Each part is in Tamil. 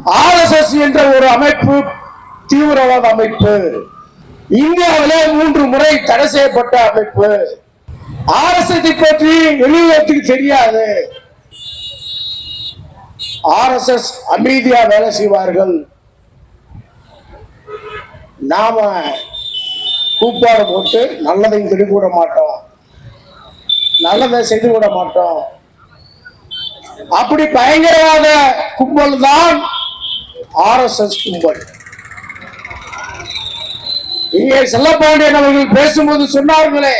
RSS என்ற ஒரு அமைப்பு தீவிரவாத அமைப்பு, இந்தியாவிலே 3 முறை தடை செய்யப்பட்ட அமைப்பு. RSS பற்றி வெளியுறவுக்கு தெரியாது. RSS அமைதியா வேலை செய்வார்கள். நாம கூப்பாடு போட்டு நல்லதையும் கெடுக்க விட மாட்டோம், நல்லதை செய்து விட மாட்டோம். அப்படி பயங்கரவாத கும்பல் தான் RSS கும்பல். இங்கே செல்லப்பாண்டியன் அவர்கள் பேசும்போது சொன்னார்களே,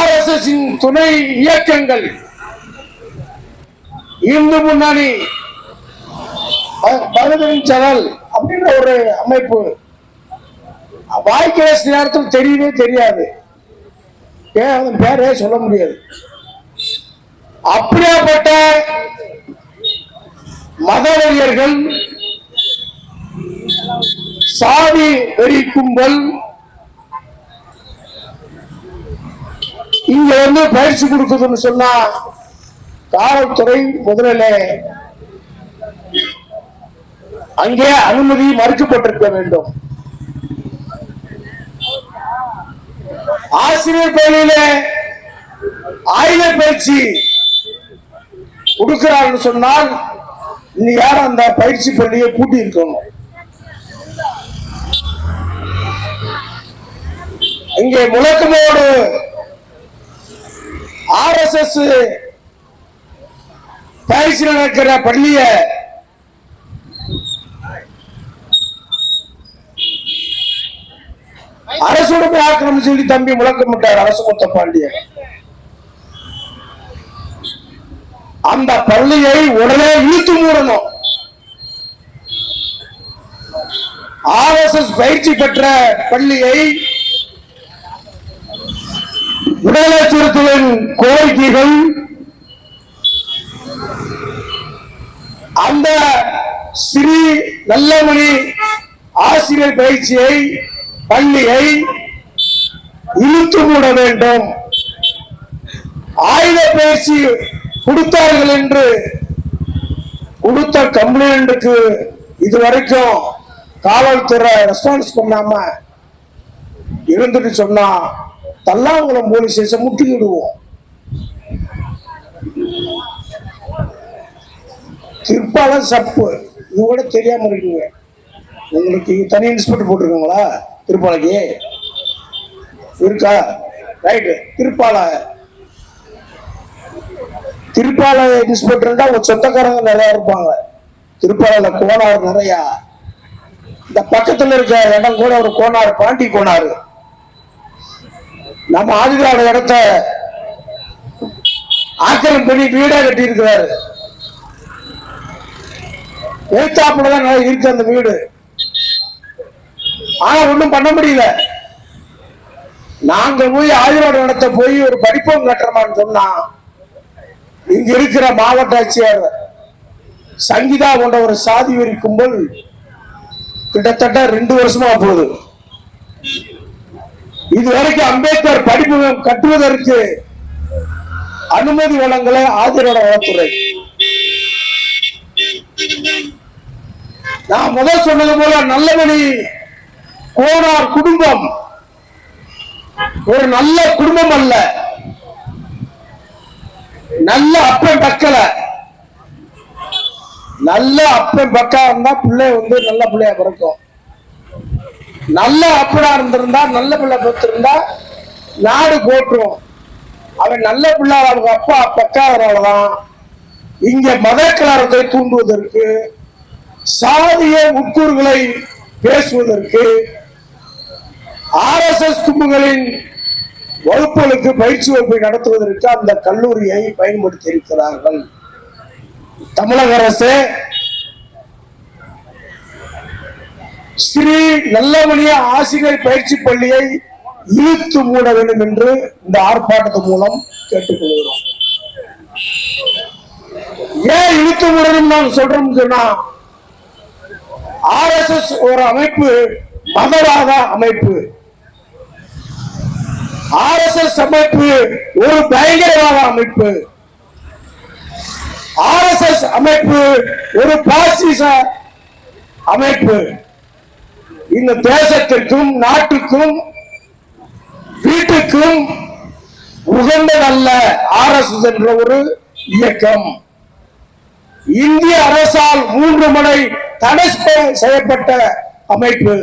RSS துணை இயக்கங்கள், இந்து முன்னணி, பகதரின் சடல் அப்படின்ற ஒரு அமைப்பு வாய்க்கிற நேரத்தில் தெரியவே தெரியாது, பேரே சொல்ல முடியாது. அப்படியாப்பட்ட மதவெறியர்கள், சாதி வெறி கும்பல் இங்க பயிற்சி கொடுக்குதுன்னு சொன்னா காவல்துறை முதலில் அங்கே அனுமதி மறுக்கப்பட்டிருக்க வேண்டும். ஆசிரியர் பள்ளியில ஆயுத பயிற்சி கொடுக்கிறான்னு சொன்னால் நீ யாரும் அந்த பயிற்சி பள்ளியை பூட்டி இருக்கணும். இங்கே முழக்கமோடு RSS பயிற்சி நடக்கிற பள்ளிய அரசுடன் ஆக்கிரமிச்சு சொல்லி தம்பி முழக்கமிட்டார் அரசு மொத்த பாண்டியன். அந்த பள்ளியை உடனே இழுத்து மூடணும். RSS பயிற்சி பெற்ற பள்ளியை விடுதலை சிறுத்தைகளின் கோரிக்கைகள், அந்த ஸ்ரீ நல்லமணி ஆசிரியர் பயிற்சியை பள்ளியை இழுத்து மூட வேண்டும். ஆயுத பயிற்சி கொடுத்தார்கள் என்று கொடுத்த கம்ப்ளைண்ட்டுக்கு இதுவரைக்கும் காவல்துறை ரெஸ்பான்ஸ் பண்ணாம இருந்துட்டு சொன்னா தல்லாங்குளம் போலீஸ் ஸ்டேஷன் முட்டிக்கிடுவோம். திருப்பாளர் சப்பு இது கூட தெரியாம இருக்கீங்க. உங்களுக்கு தனி இன்ஸ்பெக்டர் போட்டிருக்கீங்களா? திருப்பாலைக்கு இருக்கா? ரைட்டு. திருப்பால இன்ஸ்பெக்டர் உங்க சொந்தக்காரங்க நிறைய இருப்பாங்க. திருப்பாலையில கோனார் நிறைய. இந்த பக்கத்துல இருக்க இடம் கூட ஒரு கோனார், பாண்டி கோனாரு. நம்ம ஆதிராட இடத்த ஆக்கிரம் பண்ணி வீடா கட்டி இருக்கிறாரு. எழுத்தாப்புலதான் இருக்கு அந்த வீடு. ஆனா ஒண்ணும் பண்ண முடியல. நாங்க போய் ஆதிராட இடத்த போய் ஒரு படிப்பம் கட்டுறமான்னு சொன்னா இங்க இருக்கிற மாவட்ட ஆட்சியர் சங்கீதா போன்ற ஒரு சாதி வெறி கும்பல் கிட்டத்தட்ட 2 வருஷமா போகுது. இதுவரைக்கும் அம்பேத்கர் படிப்பகம் கட்டுவதற்கு அனுமதி வழங்கல ஆதிரோட வனத்துறை. நான் முதல் சொன்னது போல நல்லமணி கோனார் குடும்பம் ஒரு நல்ல குடும்பம் அல்ல. நல்ல அப்பன் பக்கல, நல்ல அப்பன் பக்கா இருந்தா பிள்ளை நல்ல பிள்ளையா பிறக்கும். நல்ல அப்பனா இருந்திருந்தா, நல்ல பிள்ளை பெற்றிருந்தா நாடு போட்டுரும். அவன் நல்ல பிள்ளை அவங்க அப்பா பக்காதனாலதான் இங்க மத கலரத்தை தூண்டுவதற்கு, சாதிய உட்கூறுகளை பேசுவதற்கு, RSS கும்பல்களின் வகுப்புகளுக்கு பயிற்சி வகுப்பை நடத்துவதற்கு அந்த கல்லூரியை பயன்படுத்தி இருக்கிறார்கள். தமிழக அரசு ஸ்ரீ நல்லமணிய ஆசிரியர் பயிற்சி பள்ளியை இழுத்து மூட வேண்டும் என்று இந்த ஆர்ப்பாட்டத்தின் மூலம் கேட்டுக்கொள்கிறோம். ஏன் இழுத்து மூடணும் நான் சொல்றோம் சொன்னா, RSS ஒரு அமைப்பு மதவாத அமைப்பு. RSS அமைப்பு ஒரு பயங்கரவாத அமைப்பு. RSS அமைப்பு ஒரு பாசிச அமைப்பு. இந்த தேசத்திற்கும் நாட்டுக்கும் வீட்டுக்கும் உகந்ததல்ல RSS என்ற ஒரு இயக்கம். இந்திய அரசால் 3 முறை தடை செய்யப்பட்ட அமைப்பு.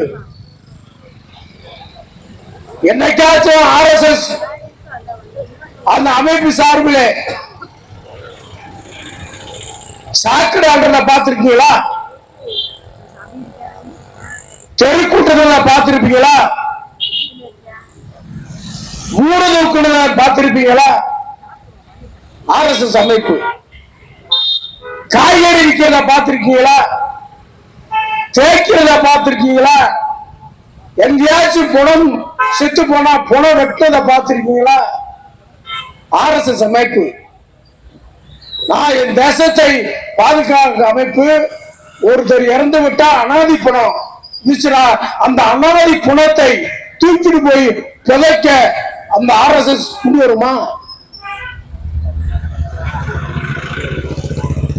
என்னைக்காச்சும் RSS அந்த அமைப்பு சார்பில் சாக்கடை ஆண்டல பார்த்திருக்கீங்களா? தெருக்கூட்டத்தில் பார்த்திருப்பீங்களா? ஊரக பார்த்திருப்பீங்களா? RSS அமைப்பு. காய்கறி விற்கிறத பார்த்திருக்கீங்களா? தேய்க்கிறத பார்த்திருக்கீங்களா? எங்கேயாச்சும் பணம் செத்து போனா பணம் வெட்டத பார்த்திருக்கீங்களா? RSS அமைப்பு. நான் என் தேசத்தை பாதுகாக்க அமைப்பு. ஒருத்தர் இறந்து விட்டா அனாதி பணம் அந்த அனாதி பணத்தை தூக்கிட்டு போய் புதைக்க அந்த RSS கொண்டு வருமா?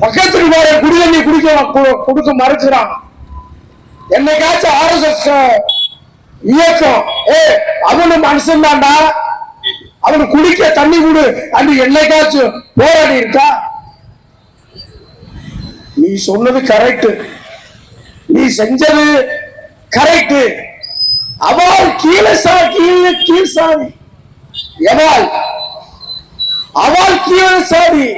பக்கத்துக்கு போற குடிதண்ணி கொடுக்க மறுக்கிறான். என்னைக்காச்சும் RSS இயக்கம் அவனு மனுஷன் தாண்டா, அவனு குடிக்க தண்ணி கொடு அன்று என்னைக்காச்சும் போராடி இருக்கா? நீ சொன்னது கரெக்ட், நீ செஞ்சது கரெக்ட். அவள் கீழே கீழ்சாதி, அவள் கீழே சாதி.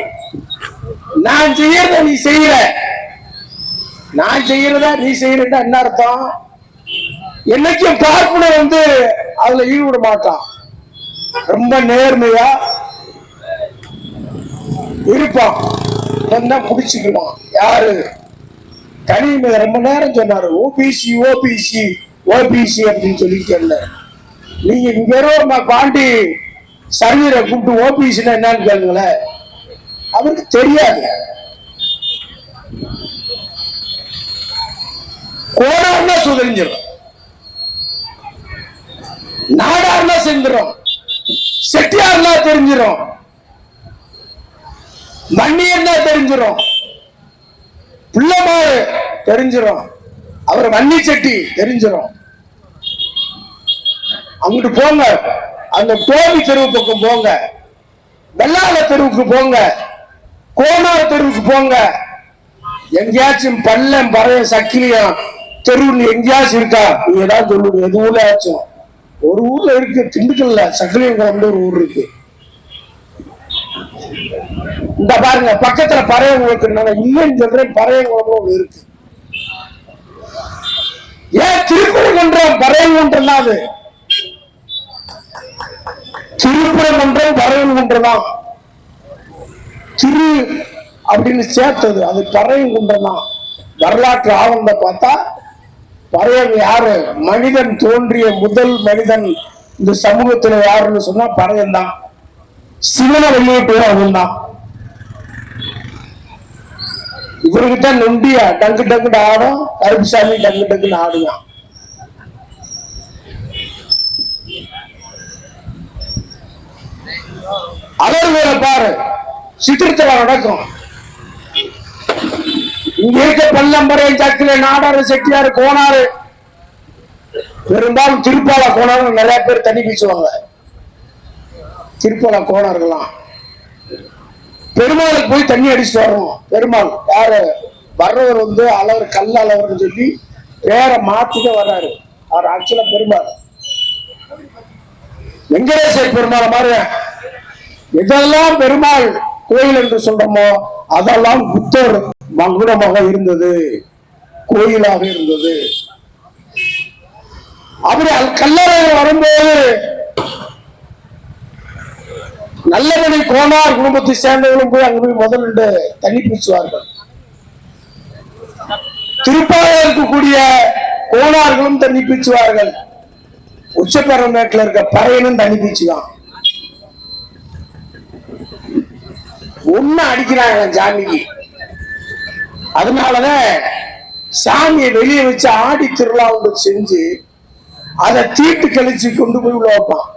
நான் செய்யறத நீ செய்யற, நான் செய்யறத நீ செய்யறா என்ன அர்த்தம்? என்னைக்கும் பார்ப்பனர் அதுல ஈடுபட மாட்டான். ரொம்ப நேர்மையா இருப்பான். என்ன பிடிச்சுக்கலாம். யாரு கனிம ரொம்ப நேரம் சொன்னாரு ஓபிசி ஓபிசி ஓபிசி அப்படின்னு சொல்லிட்டு. நீங்க இங்க பாண்டி சர்வீரை கூப்பிட்டு ஓபிசின்னா என்னன்னு கேளுங்களேன், அவருக்கு தெரியாது. கோடார்னா சுதந்திரம், நாடார்னா செஞ்சிடும், செட்டியார்னா தெரிஞ்சிடும், மண்ணியர்னா தெரிஞ்சிடும், பிள்ளைமாறு தெரிஞ்சிடும், அவர் வன்னி செட்டி தெரிஞ்சிடும். அங்கிட்டு போங்க, அந்த டோபி தெருவு பக்கம் போங்க, வெள்ளாள தெருவுக்கு போங்க, கோனார் தெருவுக்கு போங்க. எங்கேயாச்சும் பள்ளம் பறைய சக்கிலியம் தெருவுன்னு எங்கேயாச்சும் இருக்கா? நீங்க தான் சொல்லுங்க. எது ஊர்ல ஆச்சும் ஒரு ஊர்ல இருக்கு, திண்டுக்கல்ல சக்கிலியம் குளம்னு ஒரு ஊர் இருக்கு. இந்த பாருங்க பக்கத்துல பறையங்குளம், நான் இல்லைன்னு சொல்றேன், பறையங்குளம் இருக்கு. ஏன் திருப்பரங்குன்றம் பறையங்குன்றம் தான்? அது திருப்பரங்குன்றம் பறையங்குன்றம் தான். திரு அப்படின்னு சேர்த்தது அது பறையங்குன்றம் தான். வரலாற்று ஆவணத்தை பார்த்தா பறையன் யாரு? மனிதன் தோன்றிய முதல் மனிதன் இந்த சமூகத்துல யாருன்னு சொன்னா பறையன் தான். சிவனை வெளியிட்டு அவன் தான். இவர்கிட்ட நொண்டியா டங்கு டங்குன்னு ஆடும், கருப்புசாமி டங்கு டங்குன்னு ஆடுவான். அவர்களை பாரு, சித்திரத்துல நடக்கும். இங்க இருக்க பல்லம்பரை சக்கில நாடாறு செட்டியாரு கோனாரு, பெரும்பாலும் திருப்பாலா கோனாரு நிறைய பேர் தண்ணி பீச்சுவாங்க. திருப்பாலா கோனார்கள்லாம் பெருமாளுக்கு போய் தண்ணி அடிச்சுட்டு வரணும். பெருமாள் யாரு? வர்றவர் அளவர் கல் அளவர்னு சொல்லி பேரை மாத்திக்க வர்றாரு. அவர் ஆக்சுவலா பெருமாள், வெங்கடேச பெருமாள் மாதிரி. எதெல்லாம் பெருமாள் கோயில் என்று சொல்றோமோ அதெல்லாம் புத்தர் மகுடமாக இருந்தது, கோயிலாக இருந்தது. அப்படி கல்லறையில் வரும்போது நல்லபடி கோனார் குடும்பத்தை சேர்ந்தவர்களும் போய் அங்க போய் முதலிட்டு தண்ணி பீச்சுவார்கள். திருப்பாவையில் இருக்கக்கூடிய கோனார்களும் தண்ணி பீச்சுவார்கள். உச்சப்பெருமேட்டில் இருக்க பறையனும் தண்ணி பீச்சுதான். ஒண்ணு அடிக்கிறாங்க சாமிக்கு. அதனாலதான் சாமியை வெளியே வச்சு ஆடி திருவிழா ஒன்று செஞ்சு அதை தீட்டு கழிச்சு கொண்டு போய் உள்ள வைப்பான்.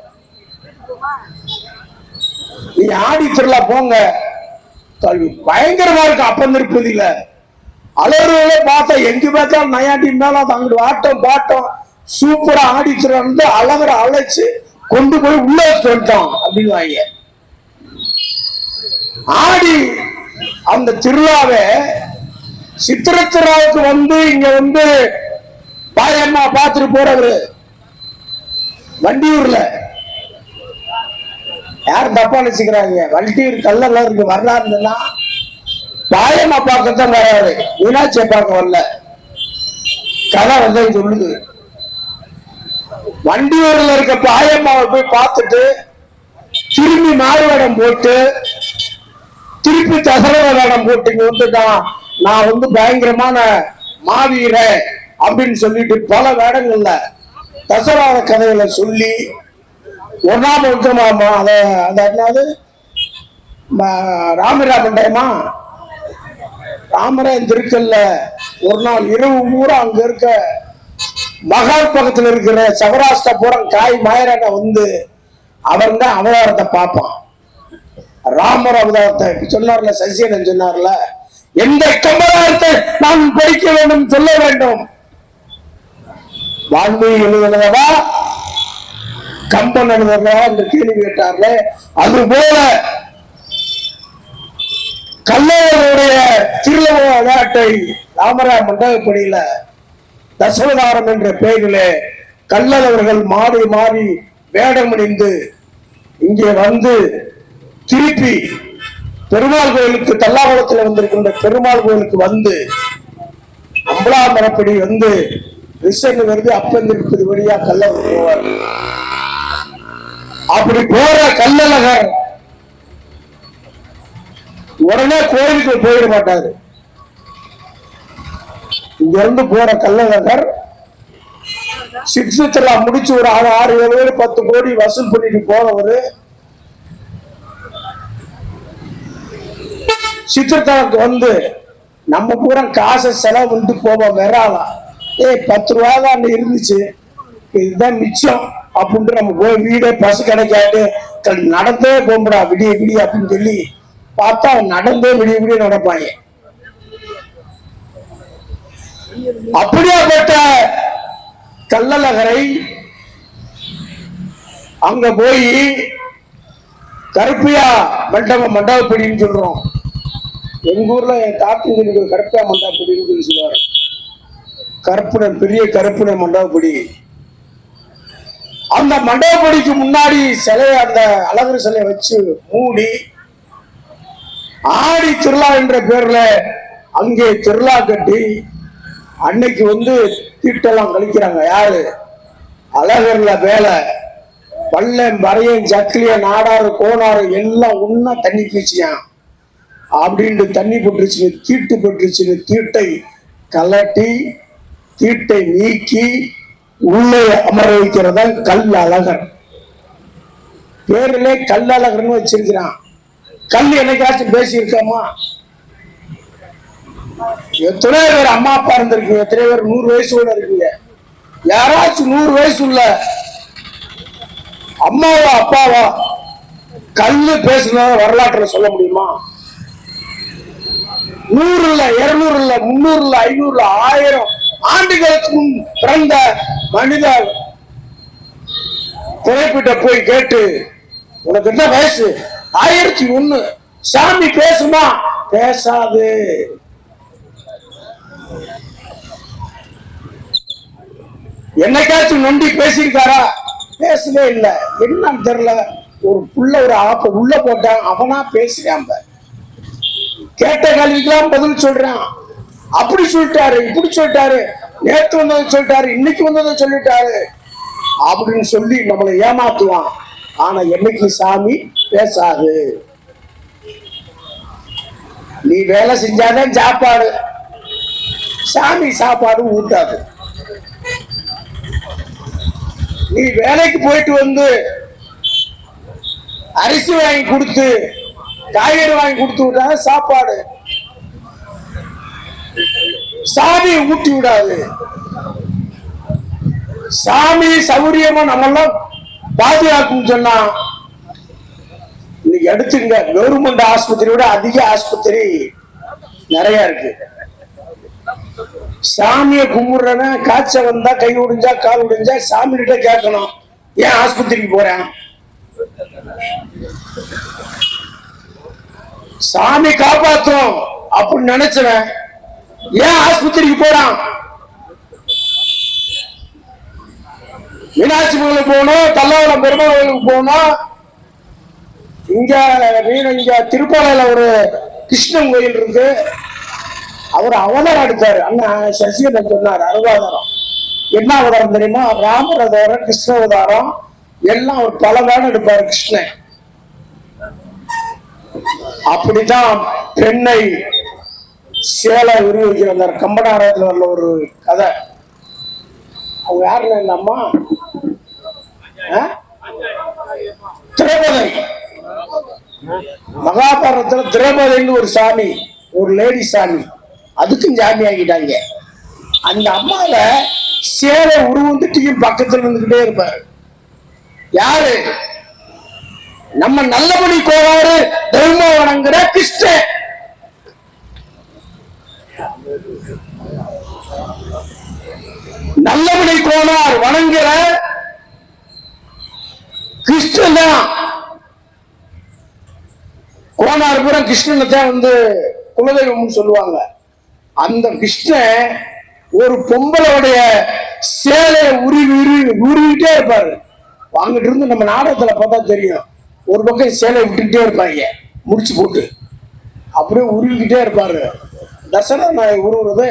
நீ ஆடி திருவிழா போங்க, கல்வி பயங்கரமா இருக்கு. அப்ப திருப்பதியில அலறுவல பார்த்தா எங்க பார்த்தாலும் நயாண்டி மேல அங்கிட்டு ஆட்டம் பாட்டம் சூப்பரா ஆடிட்டு வந்து அழகரை அழைச்சு கொண்டு போய் உள்ள வந்துட்டோம் அப்படின்னு வாங்க ஆடி அந்த திருவிழாவை சித்திரத்திராவுக்கு வந்து இங்க வந்து பாயம்மா பார்த்துட்டு போறவரு வண்டியூர்ல யாரும் தப்பா நினைச்சுக்கிறாங்க. வண்டியூர் கல்லெல்லாம் இருக்கு வரலாறுன்னா பாயம்மா பார்க்கத்தான் வராரு, மீனாட்சியை பார்க்க வரல. கதை வந்து சொல்லுது. வண்டியூர்ல இருக்க பாயம்மாவை போய் பார்த்துட்டு திரும்பி மாறுவேடம் போட்டு திருப்பி தசரத வேடம் போட்டு இங்க வந்துட்டான். நான் வந்து பயங்கரமான மாவீர அப்படின்னு சொல்லிட்டு பல வேடங்கள்ல தசராத கதைகளை சொல்லி ஒன்னாம உத்தரமாமா அத என்னது ராமராமண்டயமா ராமராயன் திருக்கல்ல ஒரு நாள் இரவு பூரா அங்க இருக்க மகால் பக்கத்துல இருக்கிற சவராஷ்டிரபுரம் காய் மாயரான வந்து அவன் தான் அவதாரத்தை பார்ப்பான். ராமர் அவதாரத்தை சொன்னார்ல, சசியன் சொன்னார்ல, எந்த கம்பராரத்தை நான் படிக்க வேண்டும் சொல்ல வேண்டும். வால்மீகி எழுதுனதா கம்பன் எழுதுனதா என்று கேள்வி கேட்டார்ல. அது போல கல்லவருடைய திருவிழா விளையாட்டை ராமராய மண்டபப்படியில தசவதாரம் என்ற பெயரிலே கல்லவர்கள் மாறி மாறி வேடமணிந்து இங்கே வந்து திருப்பி பெருமாள் கோயிலுக்கு தல்லாகுளத்தில் வந்திருக்கின்ற பெருமாள் கோயிலுக்கு வந்து அம்பலாமரப்படி வந்து ரிசன் வருது. அப்பந்திருப்பது வழியா கல்லவர் போவார். அப்படி போற கல்லழகர் உடனே கோயிலுக்கு போயிட மாட்டாரு. இங்க இருந்து போற கல்லழகர் சித்திரா முடிச்சு ஒரு 6-7 10 கோடி வசூல் பண்ணிட்டு போனவரு சித்திரத்தாவுக்கு வந்து நம்ம பூரா காசை செலவு பண்ணிட்டு போவோம். வெறாலாம் 10 ரூபா தான் இருந்துச்சு, இதுதான் மிச்சம் அப்படின்ட்டு நம்ம போய் வீடே பசு கிடைக்காது நடந்தே போகும்படா விடிய விடிய அப்படின்னு சொல்லி பார்த்தா நடந்தே விடிய விடிய நடப்பாங்க. அப்படியாப்பட்ட கல்லழகரை அங்க போய் கருப்பியா மண்டபப்படின்னு சொல்றோம். எங்க ஊர்ல என் தாத்தங்களுக்கு கருப்பியா மண்டபப்படின்னு சொல்லி சொல்லுவாரு. கருப்புடன் பெரிய கருப்புனை மண்டபப்படி. அந்த மண்டபப்படிக்கு முன்னாடி சிலையை அந்த அழகர் சிலையை வச்சு மூடி ஆடி திருவிழா என்ற பேர்ல அங்கே திருவிழா கட்டி அன்னைக்கு வந்து தீட்டெல்லாம் கழிக்கிறாங்க. யாரு? அழகர்ல வேலை பள்ளம் வரையும் சக்கிலிய நாடாறு கோணாறு எல்லாம் ஒன்னா தண்ணி பீச்சியான் அப்படின்ட்டு தண்ணி போட்டுருச்சுன்னு தீட்டு போட்டுருச்சுன்னு தீட்டை கலட்டி தீட்டை நீக்கி உள்ளே அமர வைக்கிறதா கல் அழகர். பேரிலே கல் அழகர்னு வச்சிருக்கிறான். கல் என்னைக்காச்சும் பேசி இருக்காமா? எத்தனை பேர் அம்மா அப்பா இருந்திருக்கீங்க, எத்தனை பேர் 100 வயசோட இருக்கீங்க. யாராச்சும் 100 வயசு உள்ள அம்மாவா அப்பாவா கல்லு பேசுனத வரலாற்றுல சொல்ல முடியுமா? 100 இல்ல 200 இல்ல 300 இல்ல 500 இல்ல 1000 ஆண்டுகளுக்கு முன் பிறந்த மனித திரைப்பிட்ட போய் கேட்டு உனக்கு என்ன வயசு? 1001. சாமி பேசுமா? பேசாது. என்னைக்காச்சும் நொண்டி பேசியிருக்காரா? பேசவே இல்லை. என்னன்னு தெரியல. ஒரு புள்ள ஒரு ஆப்ப உள்ள போட்டான், அவனா பேசுறான். கேட்ட கேள்விக்கெல்லாம் பதில் சொல்றான். அப்படி சொல்லிட்டாரு, இப்படி சொல்லிட்டாரு, நேற்று வந்ததை சொல்லிட்டாரு, இன்னைக்கு வந்ததை சொல்லிட்டாரு அப்படின்னு சொல்லி நம்மளை ஏமாத்துவான். ஆனா என்னைக்கு சாமி பேசாது. நீ வேலை செஞ்சாதான் சாப்பாடு, சாமி சாப்பாடு ஊட்டாது. நீ வேலைக்கு போயிட்டு வந்து அரிசி வாங்கி கொடுத்து காய்கறி வாங்கி கொடுத்து விட்டா சாப்பாடு, சாமி ஊட்டி விடாது. சாமி சௌரியமா நம்மெல்லாம் பாதுகாக்கும் சொன்னா இன்னைக்கு எடுத்துங்க, கவர்மெண்ட் ஆஸ்பத்திரியோட அதிக ஆஸ்பத்திரி நிறைய இருக்கு. சாமியை கும்பிடுறவன் காய்ச்சல் வந்தா, கை உடைஞ்சா, கால் உடைஞ்சா சாமி கிட்ட கேட்கணும், ஏன் ஆஸ்பத்திரிக்கு போறேன்? சாமி காப்பாற்றும் அப்படின்னு நினைச்சவன் ஏன் ஆஸ்பத்திரிக்கு போறான்? மீனாட்சி கோயிலுக்கு போகணும், தல்லாவளம் பெருமாள் கோயிலுக்கு போகணும். இங்க திருப்பாலையில ஒரு கிருஷ்ணன் கோயில் இருக்கு, அவர் அவதாரம் எடுத்தாரு. அண்ணா சசிகலன் சொன்னார், அவதாரம் என்ன அவதாரம் தெரியுமா? ராமர் அவதாரம், கிருஷ்ண அவதாரம் எல்லாம் ஒரு பல வேடம் எடுப்பாரு கிருஷ்ணன். அப்படிதான் பெண்ணை சேலை உருவிக்கிற அந்த கம்பனாரத்தில் உள்ள ஒரு கதை. அவங்க யாருன்னு இந்த அம்மா திரௌபதி. மகாபாரதத்துல திரௌபதின்னு ஒரு சாமி, ஒரு லேடி சாமி, அதுக்கும் சாமி ஆகிட்டாங்க. அந்த அம்மால சேலை உருவந்துட்டு பக்கத்துல இருந்துகிட்டே இருப்பாரு. யாரு? நம்ம நல்லபடி கோவாறு தெய்வம் வணங்குற கிருஷ்ணன். நல்லபடி கோனார் வணங்குற கிருஷ்ணன் தான். கோனார் பூரா கிருஷ்ணனை தான் குலதெய்வம் சொல்லுவாங்க. அந்த கிருஷ்ணன் ஒரு பொம்பளையுடைய சேலையை உருவிட்டே இருப்பாரு. வாங்கிட்டு இருந்து நம்ம நாடகத்துல பார்த்தா தெரியும், ஒரு பக்கம் சேலை விட்டுக்கிட்டே இருப்பாங்க முடிச்சு போட்டு, அப்படியே உருவிக்கிட்டே இருப்பாரு. தசரா நாய் உருவுறது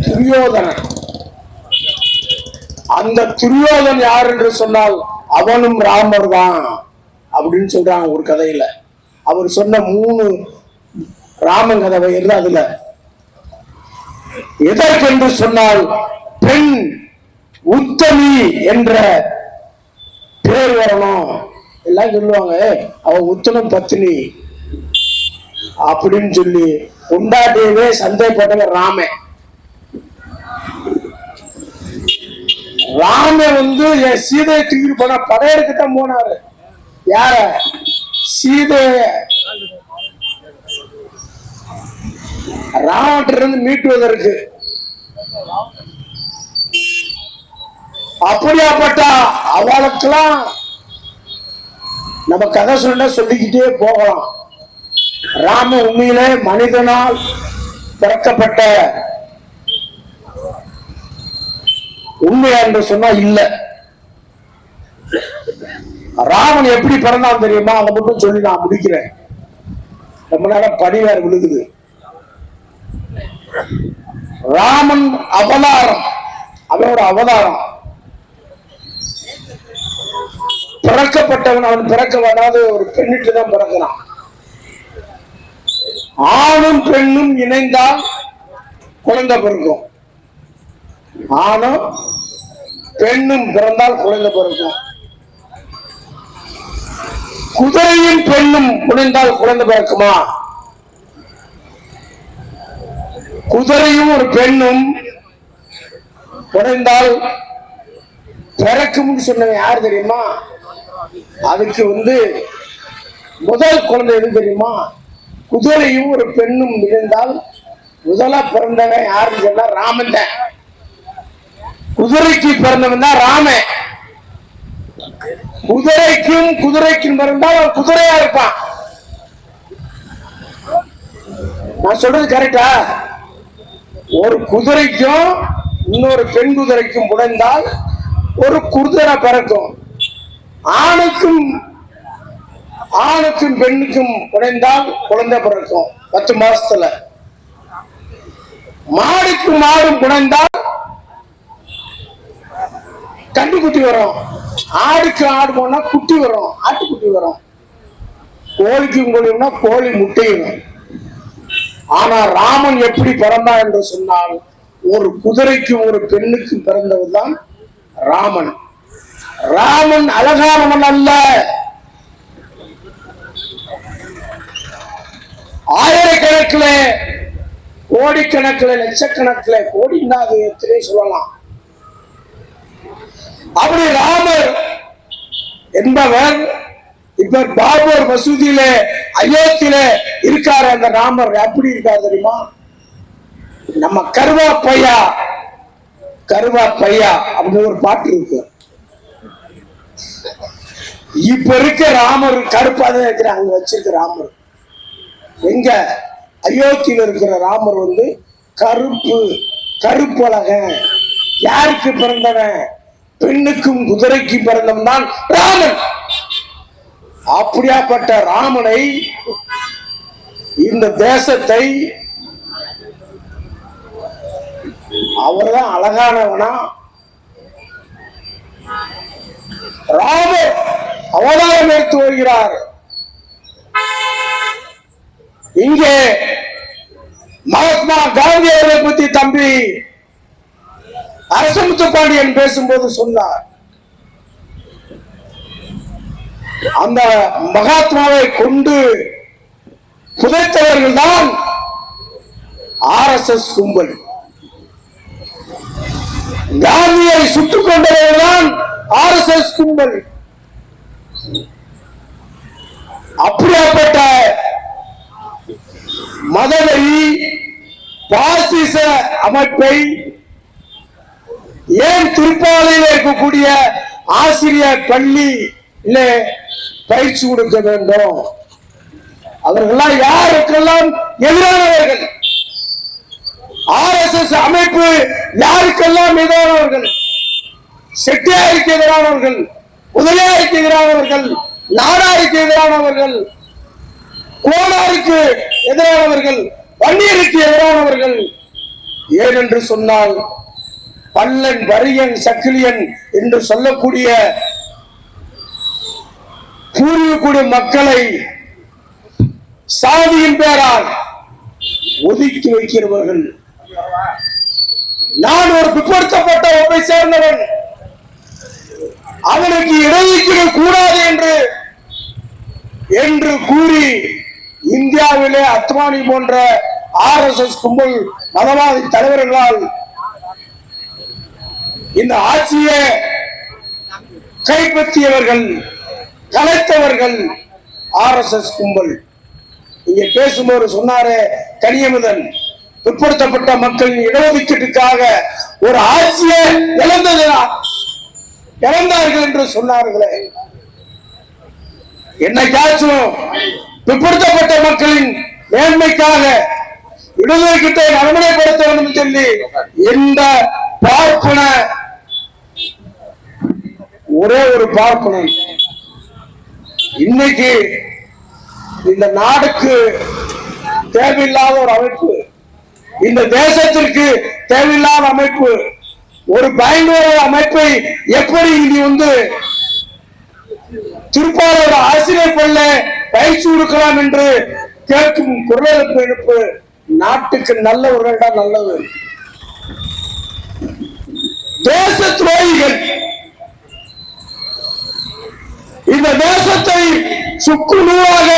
துரியோதனன். அந்த துரியோதன் யார் என்று சொன்னால் அவனும் ராமர் தான் அப்படின்னு சொல்றாங்க ஒரு கதையில. அவர் சொன்ன 3 ராமன் கதை வருது. அதுல எதற்கென்று சொன்னால் பெண் உத்தமி என்ற பேர் வரணும். எல்லாம் சொல்லுவாங்க அவ உத்தமம் பத்தினி அப்படின்னு சொல்லி கொண்டாட்டியவே சந்தேகப்பட்டவங்க ராமன். ராமன் என் சீதையை தூக்கிட்டு போன படையெடுக்கத்தான் போனாரு. யார? சீதைய ராவணிலிருந்து மீட்டுவதற்கு. அப்படியாப்பட்ட அவளுக்கெல்லாம் நம்ம கதை சொல்லிக்கிட்டே போகலாம். ராம உண்மையிலே மனிதனால் பிறக்கப்பட்ட உண்மையா என்று சொன்னா இல்ல. ராமன் எப்படி பிறந்தான் தெரியுமா? அதை மட்டும் சொல்லி நான் முடிக்கிறேன். ரொம்ப நேரம் படிவேறு விழுகுது. ராமன் அவதாரம், அவனோட அவதாரம். பிறக்கப்பட்டவன் அவன் பிறக்க வராது ஒரு பெண்ணிட்டு தான் பிறக்கிறான். ஆணும் பெண்ணும் இணைந்தால் குழந்தை பிறக்கும். ஆணும் பெண்ணும் பிறந்தால் குழந்தை பிறக்கும். குதிரையும் பெண்ணும் இணைந்தால் குழந்தை பிறக்குமா? குதிரையும் ஒரு பெண்ணும் இணைந்தால் பிறக்கும் சொன்னவன் யார் தெரியுமா? அதுக்கு முதல் குழந்தை எது தெரியுமா? குதிரையும் ஒரு பெண்ணும் இணைந்தால் முதலா பிறந்தவன் யாருன்னு சொன்னா ராமன் தான். குதிரைக்கு பிறந்தவன் தான் ராமன். குதிரைக்கும் பிறந்தால் அவன் குதிரையா இருப்பான். நான் சொல்றது கரெக்டா? ஒரு குதிரைக்கும் இன்னொரு பெண் குதிரைக்கும் புடைந்தால் ஒரு குதிரை பிறக்கும். ஆணுக்கும் பெண்ணுக்கும் புடைந்தால் குழந்தை பிறக்கும் 10 மாசத்துல. மாடுக்கும் மாடும் புடைந்தால் கண்டுக்குட்டி வரும். ஆடுக்கு ஆடு போனா குட்டி வரும், ஆட்டுக்குட்டி வரும். கோழிக்கும் கோழினா கோழி முட்டையிடும். ஆனா ராமன் எப்படி பிறந்தான் என்று சொன்னால் ஒரு குதிரைக்கும் ஒரு பெண்ணுக்கும் பிறந்தவர்தான் ராமன். ராமன் அழகானவன் அல்ல. ஆயிரக்கணக்கில், கோடிக்கணக்கில், லட்சக்கணக்கில், கோடின்னா அது எத்தனை சொல்லலாம். அப்படி ராமர் என்பவர் இப்ப பாபர் மசூதியில அயோத்தியில இருக்காரு. அந்த ராமர் எப்படி இருக்காரு தெரியுமா? நம்ம கருவா பையா அப்படின்னு ஒரு பாட்டு இருக்கு. இப்ப இருக்க ராமர் கருப்பாதான் இருக்கிற அங்க வச்சிருக்க ராமர். எங்க அயோத்தியில இருக்கிற ராமர் கருப்பழக. யாருக்கு பிறந்தவன்? பெண்ணுக்கும் குதிரைக்கும் பிறந்தவன் தான் ராமன். அப்படியாப்பட்ட ராமனை, இந்த தேசத்தை அவர்தான் அழகானவனா? ராமர் அவதாரம் எடுத்து வருகிறார். இங்கே மகாத்மா காந்தி அவர்களை பற்றி தம்பி அரசமுத்து பாண்டியன் பேசும்போது சொன்னார், அந்த மகாத்மாவை கொண்டு புதைத்தவர்கள் தான் RSS கும்பல். காந்தியை சுட்டுக் கொண்டவர்கள் தான் RSS கும்பல். அப்படியாப்பட்ட மதவெறி பாசிச அமைப்பை ஏன் திருப்பாலையில் இருக்கக்கூடிய ஆசிரியர் பள்ளி பயிற்சி கொடுக்க வேண்டும்? அவர்களெல்லாம் யாருக்கெல்லாம் எதிரானவர்கள்? RSS அமைப்பு யாருக்கெல்லாம் எதிரானவர்கள்? செட்டியாருக்கு எதிரானவர்கள், முதலியாருக்கு எதிரானவர்கள், நாடாருக்கு எதிரானவர்கள், கோனாருக்கு எதிரானவர்கள், வன்னியருக்கு எதிரானவர்கள். ஏனென்று சொன்னால் பல்லன், வரியன், சக்கிலியன் என்று சொல்லக்கூடிய பூர்வீக மக்களை சாதியின் பேரால் ஒதுக்கி வைக்கிறவர்கள். நான் ஒரு பிற்படுத்தப்பட்ட ஒன்றை சேர்ந்தவன், அவனுக்கு இடஒதுக்கீடு கூடாது என்று கூறி இந்தியாவிலே அத்வானி போன்ற RSS கும்பல் மதவாதி தலைவர்களால் இந்த ஆட்சியை கைப்பற்றியவர்கள், கலைத்தவர்கள் RSS கும்பல். இங்க பேசும்போது சொன்னாரே கனியமுதன், பிற்படுத்தப்பட்ட மக்களின் இடஒதுக்கீட்டுக்காக ஒரு ஆட்சியை இழந்தார்கள் என்று சொன்னார்களே. என்னைக்காச்சும் பிற்படுத்தப்பட்ட மக்களின் மேன்மைக்காக இடஒதுக்கீட்டை நடைமுறைப்படுத்த வேண்டும் சொல்லி எந்த பார்ப்பன, ஒரே ஒரு பார்ப்பனன் இன்னைக்கு இந்த நாடுக்கு தேவையில்லாத ஒரு அமைப்பு, இந்த தேசத்திற்கு தேவையில்லாத அமைப்பு, ஒரு பயங்கர அமைப்பை எப்படி இனி திருப்பாளர் ஆசிரியர் பள்ள பயிற்சி கொடுக்கலாம் என்று கேட்கும் குரல் எழுப்பு நாட்டுக்கு நல்லவர்கள் தான் நல்லது. தேச துரோகிகள் இந்த தேசத்தை சுக்கு நூறாக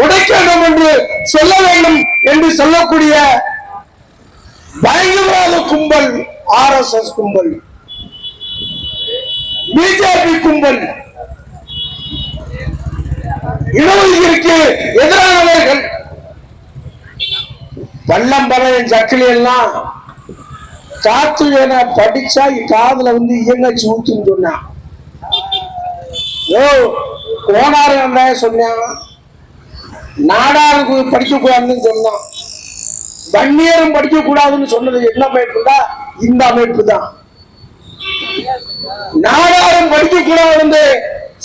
உடைக்க வேண்டும் என்று சொல்ல வேண்டும் என்று சொல்லக்கூடிய பயங்கரவாத கும்பல் RSS கும்பல், பிஜேபி கும்பல், இடஒதுக்கீடுக்கு எதிரானவர்கள். பள்ளம்பரையன் சக்கிலி எல்லாம் காத்து என படிச்சா காதுல இயங்கச்சு ஊத்துன்னு சொன்னான். கோனாரு சொன்னான், நாடாருக்கு படிக்க கூடாதுன்னு சொன்னான், வன்னியரும் படிக்க கூடாதுன்னு சொன்னது என்ன அமைப்புடா? இந்த அமைப்பு தான். நாடாரும் படிக்க கூடாதுன்னு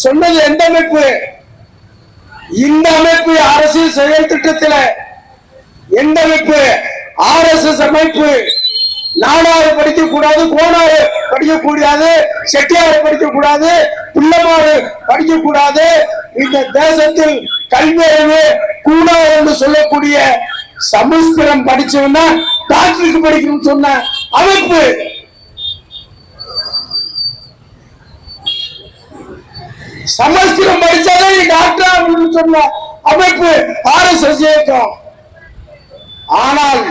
சொன்னது எந்த அமைப்பு? இந்த அமைப்பு. அரசியல் செயல் திட்டத்தில் எந்த அமைப்பு? RSS அமைப்பு. நாடாரு படிக்க கூடாது, கோனாரு படிக்க கூடாது, செட்டியாரு படிக்க கூடாது, பிள்ளைமாறு படிக்க கூடாது, இந்த தேசத்தில் கல்வி அறிவு கூடாது என்று சொல்லக்கூடிய சமஸ்கிருதம் படிச்சவன்னா டாக்டருக்கு படிக்கணும்னு சொன்ன அமைப்பு. சமஸ்கிருதம் படிச்சாலே டாக்டர் அப்படின்னு சொன்ன அமைப்பு RSS இயக்கம். ஆனால்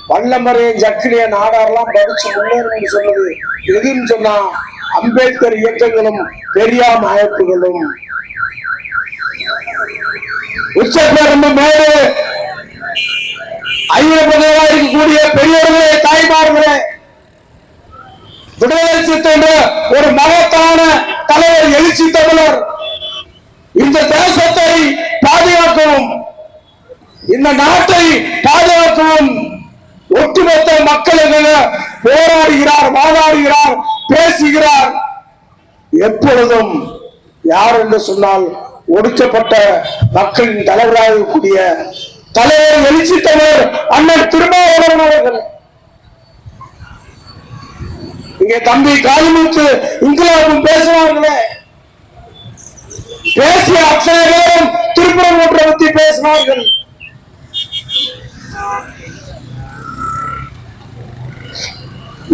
பள்ளமரையன் சக்கிலிய நாடாரெல்லாம் படிச்சு முன்னேறும் சொன்னது எதுன்னு சொன்னா அம்பேத்கர் இயக்கங்களும் பெரியார் அமைப்புகளும் உச்சப்பெரும்பு மேடு ஐயப்பதவா இருக்கக்கூடிய பெரியவர்களே, தாய்மார்களே, விடுதலை சித்தன்ற ஒரு மகத்தான தலைவர், எழுச்சி தமிழர் இந்த தேசத்தை பாதுகாக்கவும் இந்த நாட்டை பாதுகாக்கவும் ஒட்டுமொத்த மக்களுக்காக போராடுகிறார், வாதாடுகிறார், பேசுகிறார். எப்பொழுதும் யார் என்று சொன்னால் ஒடுக்கப்பட்ட மக்களின் தலைவராக இருக்கக்கூடிய தலைவர், எழுச்சி தலைவர் அண்ணன் திருமாவளவன் அவர்கள். இங்கே தம்பி காளிமுத்து இங்கிலாந்தும் பேசுவார்களே, பேசிய அத்தனை பேரும் திருப்பரங்குன்றை பற்றி பேசினார்கள்.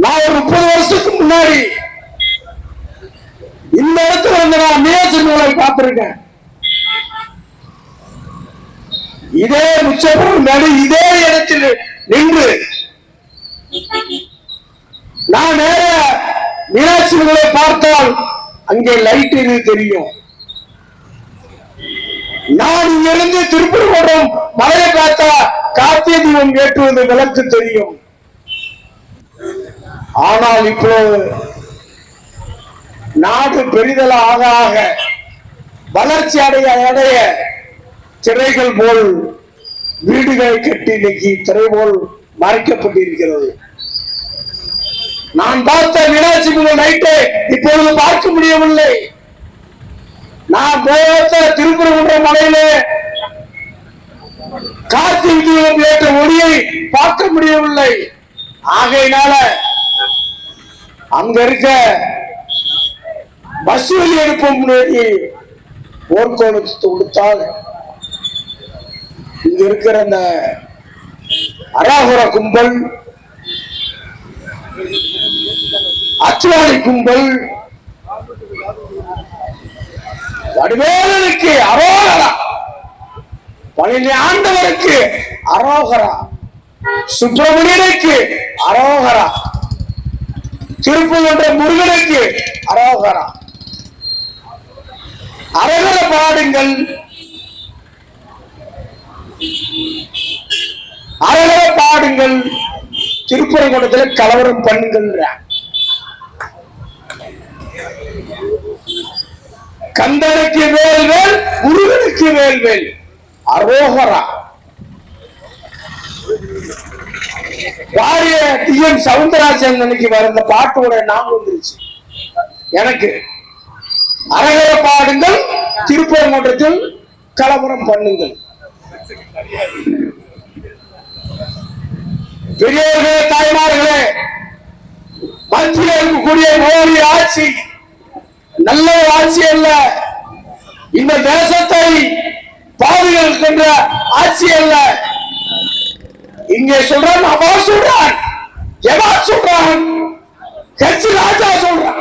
நான் ஒரு 30 வருஷத்துக்கு முன்னாடி இந்த இடத்துல வந்து நான் மியாசிங்களை பார்த்திருக்கேன். இதே முச்சபுரம் நடு இதே இடத்தில் நின்று நான் நேர மீனாட்சிகளை பார்த்தால் அங்கே லைட் இது தெரியும். நான் இங்கிருந்து திருப்பூர் மலையை பார்த்தா கார்த்திகை தீபம் ஏற்றுவது விளக்கு தெரியும். ஆனால் இப்போ நாடு பெரிதல ஆக ஆக வளர்ச்சி அடைய அடைய திரைகள் போல் வீடுகளை கட்டி இன்னைக்கு திரை போல் மறைக்கப்பட்டிருக்கிறது. நான் பார்த்த மீனாட்சி நைட்டை இப்பொழுது பார்க்க முடியவில்லை. நான் போத்த திருப்பரங்குன்ற மலையிலே கார்த்திகை தீபம் ஏற்ற ஒளியை பார்க்க முடியவில்லை. ஆகையினால அங்க இருக்க பஸ் வழி எடுப்போம் போர்க்கோளுக்கு கொடுத்தால் இங்க இருக்கிற அந்த அராகுர கும்பல், அச்சுவாணி கும்பல், வடிவேலனுக்கு அரோகரா, பழனி ஆண்டவருக்கு அரோகரா, சுப்பிரமணியனுக்கு அரோகரா, திருப்பூர் முருகனுக்கு அரோகரா. அரகர பாடுங்கள், அரகர பாடுங்கள், திருப்பரங்குன்றத்தில் கலவரம் பண்ணுங்கள். கந்தனுக்கு வேல்வேல், முருகனுக்கு வேல்வேல், அரோகரா. பாடிய டி.எம். சவுந்தரராஜன் அன்னைக்கு வர இந்த பாட்டோட ஞாபகம் வந்துருச்சு எனக்கு. அரகர பாடுங்கள், திருப்பரங்குன்றத்தில் கலவரம் பண்ணுங்கள். பெரியவர்களே, தாய்மார்களே, மத்தியில் இருக்கக்கூடிய மோடி ஆட்சி நல்ல ஆட்சி அல்ல. இந்த தேசத்தை பாதுகாக்கின்ற ஆட்சி அல்ல. இங்கே சொல்றான், அவா சொல்றான், எவா சொல்றான், கட்சி ராஜா சொல்றான்,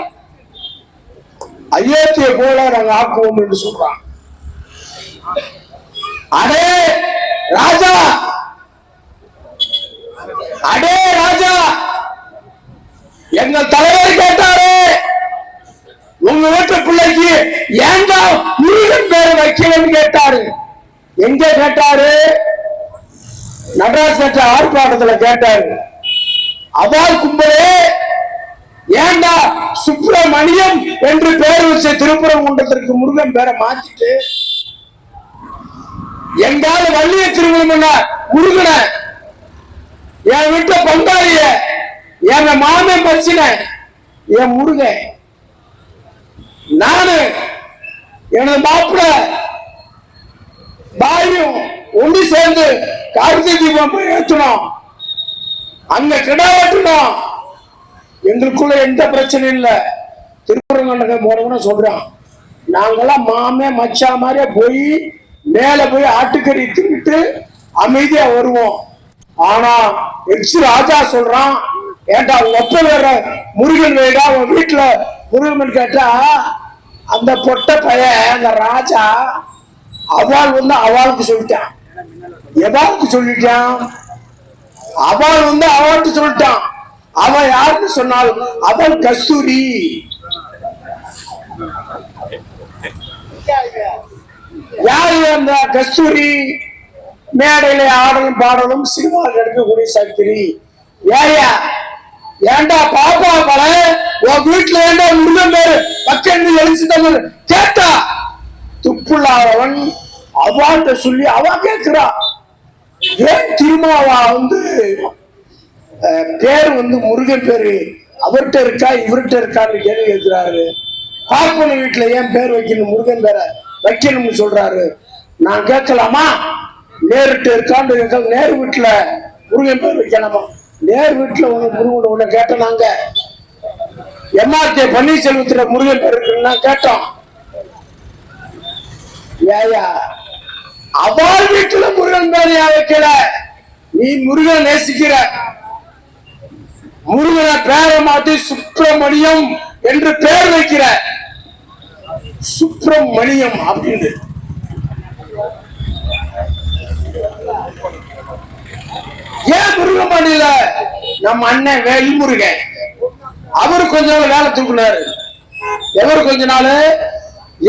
அயோத்தியை போல நாங்கள் ஆக்குவோம் என்று சொல்றான். அடே ராஜா, அடே ராஜா, எங்கள் தலைவர் கேட்டாரு, உங்க வீட்டு பிள்ளைக்கு ஏண்டா முருகன் பேர் வைக்கலன்னு கேட்டாரு. எங்க கேட்டாரு? நடராஜ ஆர்ப்பாட்டத்துல கேட்டாரு. அவால் கும்பலே ஏண்டா சுப்பிரமணியம் என்று பெயர் வச்ச திருப்பரங்குன்றத்திற்கு முருகன் பேரை மாத்திட்டு எங்கால வள்ளிய திருமணம் முருகன, என் வீட்டுல பங்காளிய, என் மாமன் பச்சின, என் முருகன், நானு எனது மாப்பிள்ள பாயும் ஒன்று சேர்ந்து கார்த்திகை தீபம் ஏற்றணும், அங்க கிடா வெட்டணும். எங்களுக்குள்ள எந்த பிரச்சனையும் இல்லை. திருப்பரங்குன்றம் போறவன சொல்றான், நாங்கெல்லாம் மாமே மச்சா மாதிரியே போய் மேல போய் ஆட்டுக்கறி தின்னுட்டு அமைதியா வருவோம். ஆனா எக்ஸ் ராஜா சொல்றான், ஏண்டா ஒப்ப வேற முருகன் வேடா உன் வீட்டுல முருகன் கேட்டா, அந்த பொட்ட பையன் அந்த ராஜா அவள் வந்து அவளுக்கு சொல்லிட்டான், எவாளுக்கு சொல்லிட்டான், அவள் வந்து அவளுக்கு சொல்லிட்டான். அவன் யாருன்னு சொன்னால் அவள் கஸ்தூரி, யாரு அந்த கஸ்தூரி மேடையில ஆடலும் பாடலும் சினிமா எடுக்கக்கூடிய சக்தி ஏயா ஏண்டா பாப்பா பல உன் வீட்டுல ஏண்டா முருகன் பேரு பச்சை எழுச்சி தமிழ் கேட்டா துப்புள்ளாதவன் அவாட்ட சொல்லி அவ கேட்கிறா ஏன் திருமாவா பேரு முருகன் பேரு அவர்கிட்ட இருக்கா இவர்கிட்ட இருக்கான்னு கேள்வி கேட்கிறாரு. பாப்பன வீட்டுல ஏன் பேர் வைக்கணும் முருகன் பேரை வைக்கணும்னு சொல்றாரு. நான் கேட்கலாமா நேருட்டு இருக்கான்னு கேட்கல. நேரு வீட்டுல முருகன் பேர் வைக்கலாமா? நேரு வீட்டுல முருகன் உன்னை கேட்டோம். நாங்க எம்ஆர்கே பன்னீர்செல்வத்துல முருகன் பேர் இருக்குன்னு கேட்டோம். ஏயா அவள் வீட்டுல முருகன் பேர் வைக்கல. நீ முருகன் நேசிக்கிற முருகனை பேரை மாற்றி சுப்பிரமணியம் என்று பெயர் வைக்கிற. சுப்பிரமணியம் அப்படின்னு ஏன் முருகமணியில நம்ம அண்ணன் வேல்முருகன் அவரு கொஞ்ச நாள் வேலை தூக்குனாரு. எவர் கொஞ்ச நாள்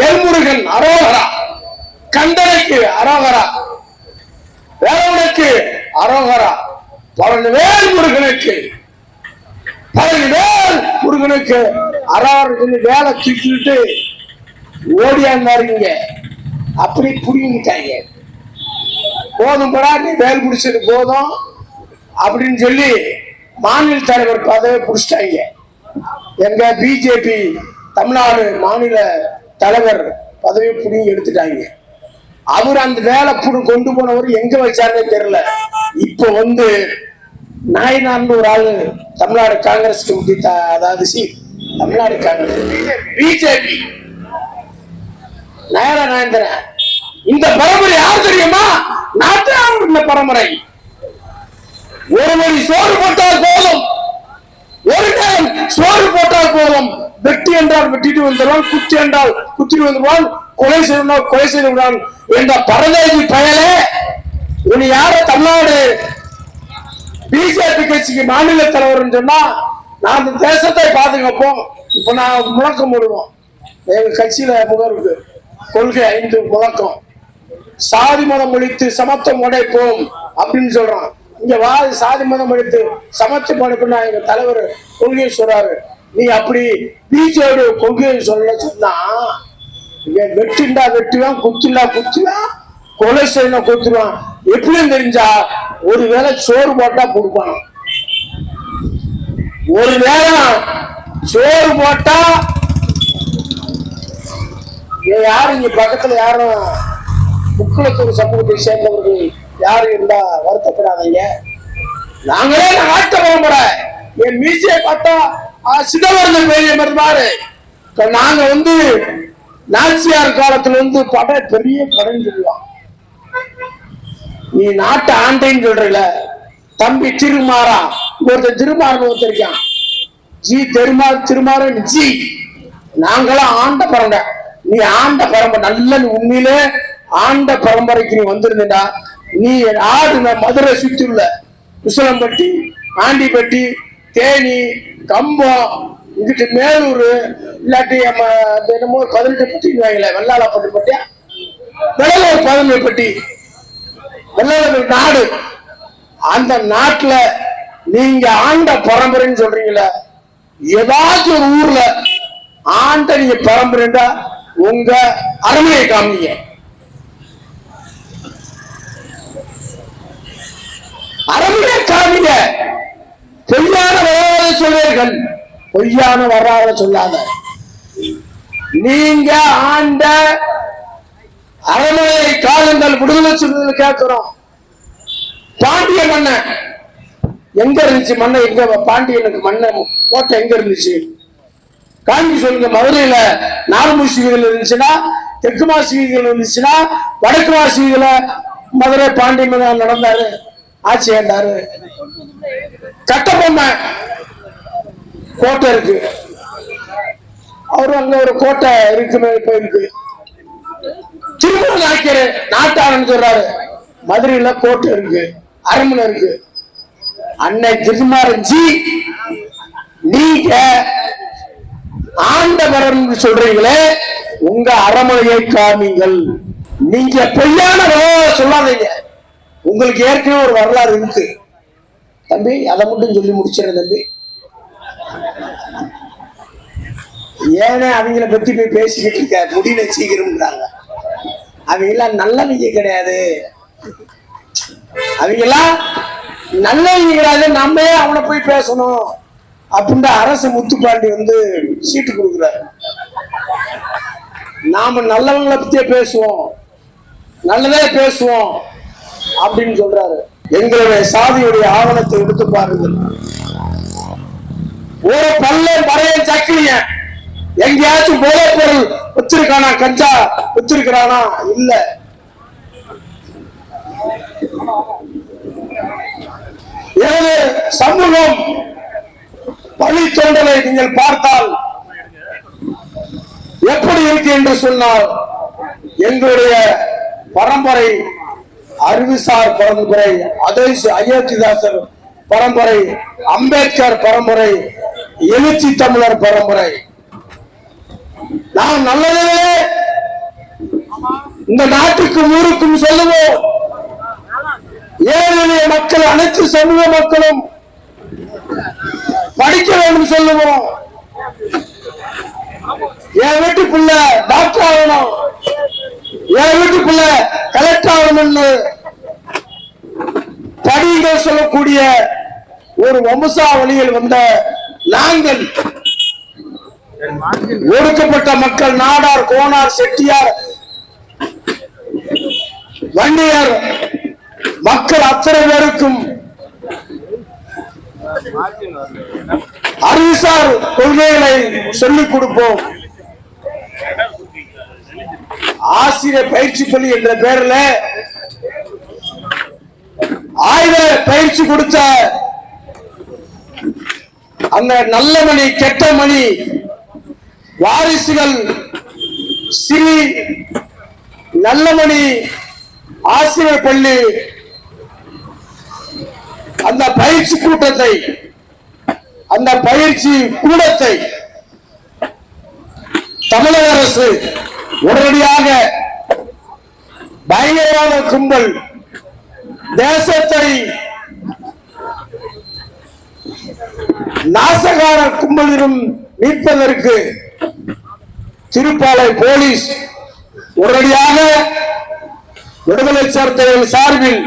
எல்முருகன் அரோகரா, கண்டனைக்கு அரோகரா, வேலவனுக்கு அரோகரா, பழனிவேல் முருகனுக்கு அரோகரா வேலை தூக்கிட்டு ஓடியாந்தாருங்க. அப்படி புரிஞ்சுட்டாங்க. போதும் படா நீ வேல் பிடிச்சது போதும் அப்படின்னு சொல்லி மாநில தலைவர் பதவி பிடிச்சிட்டாங்க. எங்க பிஜேபி தமிழ்நாடு மாநில தலைவர் பதவி புடிங்கி எடுத்துட்டாங்க. அவர் அந்த வேலை கொண்டு போனவர் எங்க வச்சாருன்னே தெரியல. இப்ப நாயனார்னு ஒரு ஆளு தமிழ்நாடு காங்கிரஸ் கமிட்டி, அதாவது தமிழ்நாடு காங்கிரஸ் பிஜேபி நாயந்திரன். இந்த பரம்பரை யார் தெரியுமா? நாட்டு பரம்பரை. ஒரு மணி சோறு போட்டால் போதும், ஒரு டைம் சோறு போட்டால் போதும். வெட்டி என்றால் வெட்டிட்டு வந்துடுவான், குத்தி என்றால் குத்திட்டு வந்துடுவான், கொலை செய்வான் கொலை செய்து விடுவான் என்ற பரதேசி பயலே. உன்னை யார தமிழ்நாடு பிஜேபி கட்சிக்கு மாநில தலைவர் சொன்னா நான் இந்த தேசத்தை பாதுகாப்போம். இப்ப நான் முழக்கம் போடுவோம். எங்க கட்சியில முகருக்கு கொள்கை 5 முழக்கம். சாதி மதம் ஒழித்து சமத்துவம் உடைப்போம் அப்படின்னு சொல்றான். இங்க சாதி மதம் ஒழித்து சமத்துவம் உடைப்புன்னா எங்க தலைவர் கொள்கையை சொல்றாரு. நீ அப்படி பிஜேபி கொள்கையை சொல்ல சொன்னா வெட்டுண்டா வெட்டுவான், குத்துண்டா குத்துவான், கொலை செய்யணும் கொடுத்துருவான். எப்படின்னு தெரிஞ்சா ஒருவேளை சோறு போட்டா கொடுப்பான். ஒருவேளை சோறு போட்டா யாரும் இங்க பக்கத்துல யாரும் முக்குளத்தூர் சமூகத்தை சேர்ந்தவர்கள் யாரும் இருந்தா வருத்தப்படாதீங்க. நாங்களே நாட்ட பரம்பரை. என் மீசையை பார்த்தா சிதம்பரம் பெரிய மாதிரி. நாங்க நாச்சியார் காலத்துல பட பெரிய கடன் சொல்லுவான். நீ நாட்டை ஆண்டைன்னு சொல்றல தம்பி திருமாறா, ஒருத்தர் திருமாறன் ஒருத்தருக்கான். திருமாறன் ஜி. நாங்களாம் ஆண்ட பரம்பரை. நீ ஆண்ட பரம்பரை நல்ல உண்மையிலே ஆண்ட பரம்பரைக்கு நீ வந்திருந்தா நீ ஆடு மதுரை சுற்றியுள்ள உசிலம்பட்டி, ஆண்டிப்பட்டி, தேனி, கம்பம், இங்கிட்டு மேலூர், இல்லாட்டி என்னமோ 18 பட்டி வெள்ளாளப்பட்டி பட்டியா, வெள்ளலூர் 17 பட்டி, வெள்ளலூர் நாடு. அந்த நாட்டுல நீங்க ஆண்ட பரம்பரைன்னு சொல்றீங்களா? ஏதாச்சும் ஒரு ஊர்ல ஆண்ட நீங்க பரம்பரைண்டா உங்க அரண்மையை காமிங்க. அரண்மையை காமிங்க. பொய்யான வரலாறு சொல்வீர்கள், பொய்யான வரலாறு சொல்லாத. நீங்க ஆண்ட அரண்மனை காலங்கள் விடுதலை சொல்றது கேட்கிறோம். பாண்டிய மன்னன் எங்க இருந்துச்சு? மன்ன எங்க? பாண்டியனுக்கு மன்ன கோட்டை எங்க இருந்துச்சு? காஞ்சி சொல்லுங்க. மதுரையில 4 மூசி வீதிகள் இருந்துச்சுன்னா, தெற்கு மாசி வீதிகள் இருந்துச்சுன்னா, வடக்கு மாசி வீதியில மதுரை பாண்டிய மன்னன் நடந்தாரு, ஆட்சி ஏண்டாரு. கட்டபொம்மன் கோட்டை இருக்கு, அவரு அங்க ஒரு கோட்டை இருக்குன்னு இப்ப இருக்கு. திருமண நாயக்கர் நாட்டாளன்னு சொல்றாரு, மதுரையில கோட்டை இருக்கு, அரண்மனை இருக்கு. அன்னை திருமாறன் ஜி, நீங்க ஆண்டவரன் சொல்றீங்களே, உங்க அரண்மனையை காமிங்கள். நீங்க பொய்யான வரலாறு சொல்லாதீங்க. உங்களுக்கு ஏற்கனவே ஒரு வரலாறு இருக்கு தம்பி, அதை மட்டும் சொல்லி முடிச்சிட தம்பி. ஏன்னா அவங்கள பத்தி போய் பேசிக்கிட்டு இருக்க முடியல சீக்கிரம்ன்றாங்க. அவங்கெல்லாம் நல்லவங்க கிடையாது, அவங்கெல்லாம் நல்லவங்க கிடையாது, நம்ம அவனை போய் பேசணும் அப்படின்னு அரசு முத்துப்பாண்டி வந்து சீட்டு கொடுக்குறாரு. நாம நல்லவங்களை பத்தியே பேசுவோம், நல்லதே பேசுவோம் அப்படின்னு சொல்றாரு. எங்களுடைய சாதியுடைய ஆவணத்தை எடுத்து பாருங்கள். ஒரு பல்ல மறைய சக்கிலிய எங்கேயாச்சும் போதைப் பொருள் வச்சிருக்கானா, கஞ்சா வச்சிருக்கிறானா? இல்ல. எனது சமூகம் வழித்தோன்றலை நீங்கள் பார்த்தால் எப்படி இருக்கு என்று சொன்னால், எங்களுடைய பரம்பரை அறிவுசார் பரம்பரை, அயோத்திதாசர் பரம்பரை, அம்பேத்கர் பரம்பரை, எழுச்சி தமிழர் பரம்பரை. நாம் நல்லதே இந்த நாட்டுக்கும் ஊருக்கும் சொல்லுவோம். ஏழை மக்கள், அனைத்து சமூக மக்களும் படிக்க வேண்டும் சொல்லுவோம். என் வீட்டுக்குள்ள டாக்டர் ஆகணும், என் வீட்டுக்குள்ள கலெக்டர் ஆகணும்னு படிகள் சொல்லக்கூடிய ஒரு வம்சாவளியில் வந்த நாங்கள், ஒடுக்கப்பட்ட மக்கள், நாடார், கோனார், செட்டியார், வன்னியர் மக்கள் அத்தனை பேருக்கும் அறிவுசார் கொள்கைகளை சொல்லிக் கொடுப்போம். ஆசிரியர் பயிற்சி பள்ளி என்ற பெயரில் ஆயுத பயிற்சி கொடுத்த அந்த நல்ல மணி கெட்ட மணி வாரிசுகள் ஸ்ரீ நல்லமணி ஆசிரியர் பள்ளி அந்த பயிற்சி கூட்டத்தை, அந்த பயிற்சி கூடத்தை தமிழக அரசு உடனடியாக பயங்கரவாத கும்பல் தேசத்தை நாசகார கும்பலிலும் மீட்பதற்கு திருப்பாலை போலீஸ் உடனடியாக விடுதலை சிறுத்தைகள் சார்பில்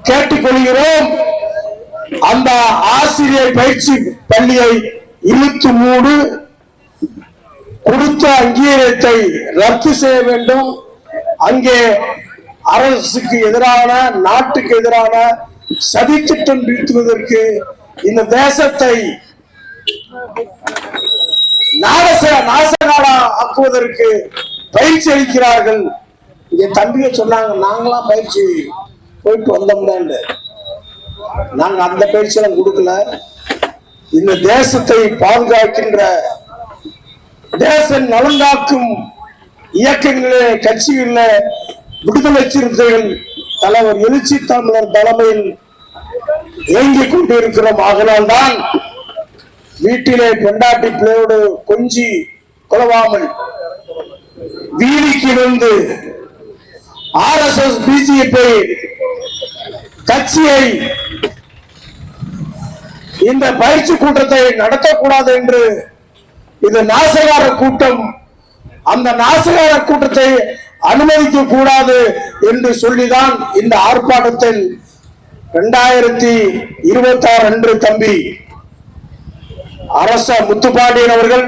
கேட்டுக்கொள்கிறோம். அந்த ஆசிரியர் பயிற்சி பள்ளியை இழுத்து மூடு, கொடுத்த அங்கீகாரத்தை ரத்து செய்ய வேண்டும். அங்கே அரசுக்கு எதிரான, நாட்டுக்கு எதிரான சதித்திட்டம் வீழ்த்துவதற்கு, இந்த தேசத்தை நாசகாரா ஆக்குவதற்கு பயிற்சி அளிக்கிறார்கள். இங்க தம்பிய சொன்னாங்க, நாங்களாம் பயிற்சி போயிட்டு வந்தோம்ல, நாங்க அந்த பயிற்சி எல்லாம் கொடுக்கல. இந்த தேசத்தை பாதுகாக்கின்ற, தேச நலங்காக்கும் இயக்கங்களே, கட்சிகள விடுதலை சிறுத்தைகள் தலைவர் எழுச்சி தமிழர் தலைமையில் இயங்கிக் கொண்டிருக்கிறோம். ஆகலால் தான் வீட்டிலே பெண்டாட்டி பிள்ளையோடு கொஞ்சி கொலவாமல் வீதிக்கு வந்து RSS பிஜேபி கட்சியை இந்த பயிற்சி கூட்டத்தை நடத்தக்கூடாது என்று, இது நாசகார கூட்டம், அந்த நாசகார கூட்டத்தை அனுமதிக்க கூடாது என்று சொல்லிதான் இந்த ஆர்ப்பாட்டத்தில் 2026 அன்று தம்பி அரச முத்துப்பாண்டியன் அவர்கள்